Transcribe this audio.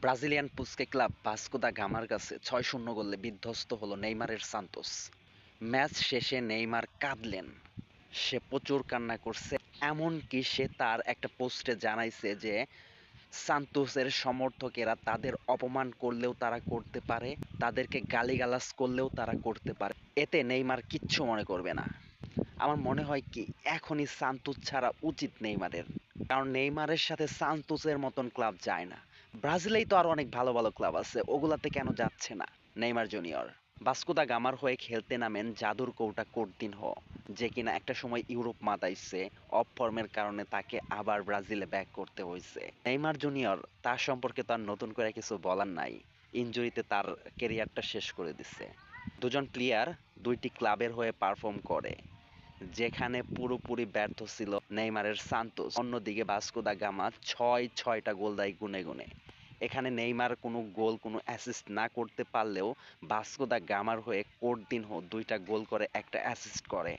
Brazilian পুস্কে club Vasco da গামার কাছে ৬-০ গোলে বিধ্বস্ত হলো নেইমারের সান্তোস। ম্যাচ শেষে নেইমার কাঁদলেন। সে প্রচুর কান্না করছে। এমনকি সে তার একটা পোস্টে জানাইছে যে সান্তোসের সমর্থকেরা তাদের অপমান করলেও তারা করতে পারে, তাদেরকে গালিগালাজ করলেও তারা করতে পারে। এতে নেইমার কিচ্ছু মনে করবে না। আমার মনে হয় কি এখনই সান্তোস ছাড়া উচিত নেইমারের। কারণ নেইমারের সাথে সান্তোসের মতন ক্লাব যায় না। ব্রাজিলেই তো আরো অনেক ভালো ভালো ক্লাব আছে, ওগুলাতে কেন যাচ্ছে না নেইমার জুনিয়র? ভাস্কো দা গামার হয়ে খেলতে নামেন জাদুর কৌটা কৌটিনহো, যে কিনা একটা সময় ইউরোপ মাতাইছে। অফ ফর্মের কারণে তাকে আবার ব্রাজিলে ব্যাক করতে হয়েছে। নেইমার জুনিয়র তার সম্পর্কে তো আর নতুন করে কিছু বলার নাই। ইনজুরিতে তার ক্যারিয়ারটা শেষ করে দিচ্ছে। দুজন প্লেয়ার দুইটি ক্লাবের হয়ে পারফর্ম করে, যেখানে পুরোপুরি ব্যর্থ ছিল নেইমারের সান্তোস। অন্যদিকে ভাস্কো দা গামা ছয়টা গোল দেয় গুনে গুনে। এখানে নেইমার কোনো গোল কোনো অ্যাসিস্ট না করতে পারলেও ভাস্কো দা গামার হয়ে কোর্তিনহো দুইটা গোল করে একটা অ্যাসিস্ট করে।